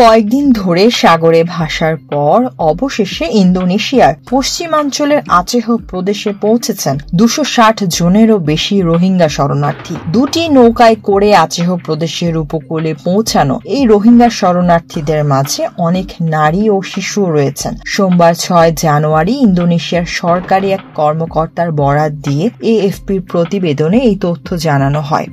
কয়েকদিন ধরে সাগরে ভাসার পর অবশেষে ইন্দোনেশিয়ার পশ্চিমাঞ্চলের আচেহ প্রদেশে পৌঁছেছেন 260 জনেরও বেশি রোহিঙ্গা শরণার্থী। দুটি নৌকায় করে আচেহ প্রদেশের উপকূলে পৌঁছানো এই রোহিঙ্গা শরণার্থীদের মাঝে অনেক নারী ও শিশুও রয়েছেন। সোমবার 6 জানুয়ারি ইন্দোনেশিয়ার সরকারি এক কর্মকর্তার বরাত দিয়ে এএফপির প্রতিবেদনে এই তথ্য জানানো হয়।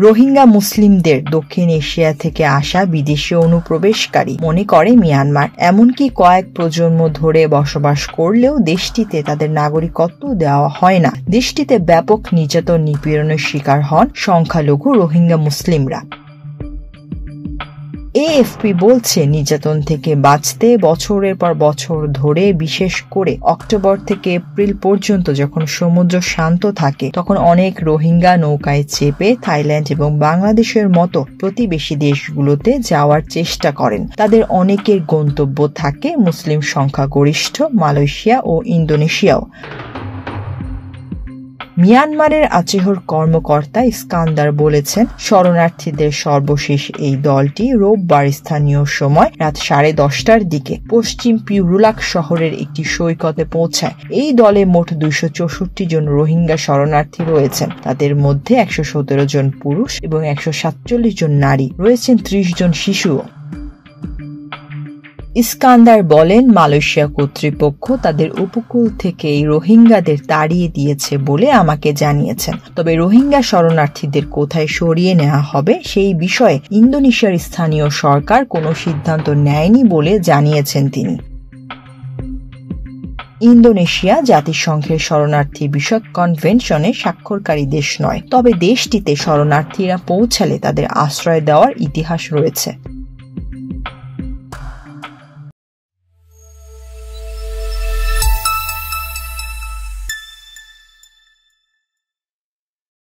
রোহিঙ্গা মুসলিমদের দক্ষিণ এশিয়া থেকে আসা বিদেশি অনুপ্রবেশকারী মনে করে মিয়ানমার, এমনকি কয়েক প্রজন্ম ধরে বসবাস করলেও দেশটিতে তাদের নাগরিকত্ব দেওয়া হয় না। দেশটিতে ব্যাপক নির্যাতন নিপীড়নের শিকার হন সংখ্যালঘু রোহিঙ্গা মুসলিমরা। এএফপি বলছে, নির্যাতন থেকে বাঁচতে বছরের পর বছর ধরে, বিশেষ করে অক্টোবর থেকে এপ্রিল পর্যন্ত যখন সমুদ্র শান্ত থাকে, তখন অনেক রোহিঙ্গা নৌকায় চেপে থাইল্যান্ড এবং বাংলাদেশের মতো প্রতিবেশী দেশগুলোতে যাওয়ার চেষ্টা করেন। তাদের অনেকের গন্তব্য থাকে মুসলিম সংখ্যাগরিষ্ঠ মালয়েশিয়া ও ইন্দোনেশিয়াও। মিয়ানমারের আচেহর কর্মকর্তা ইস্কান্দার বলেছেন, শরণার্থীদের সর্বশেষ এই দলটি রোববার স্থানীয় সময় রাত 10:30টার দিকে পশ্চিম পিউরুলাক শহরের একটি সৈকতে পৌঁছায়। এই দলে মোট 264 জন রোহিঙ্গা শরণার্থী রয়েছেন। তাদের মধ্যে 117 জন পুরুষ এবং 147 জন নারী, রয়েছেন 30 জন শিশুও। ইস্কান্দার বলেন, মালয়েশিয়া কর্তৃপক্ষ তাদের উপকূল থেকে এই রোহিঙ্গাদের তাড়িয়ে দিয়েছে বলে আমাকে জানিয়েছেন। তবে রোহিঙ্গা শরণার্থীদের কোথায় সরিয়ে নেওয়া হবে সেই বিষয়ে ইন্দোনেশিয়ার স্থানীয় সরকার কোনো সিদ্ধান্ত নেয়নি বলে জানিয়েছেন তিনি। ইন্দোনেশিয়া জাতিসংঘের শরণার্থী বিষয়ক কনভেনশনে স্বাক্ষরকারী দেশ নয়, তবে দেশটিতে শরণার্থীরা পৌঁছালে তাদের আশ্রয় দেওয়ার ইতিহাস রয়েছে।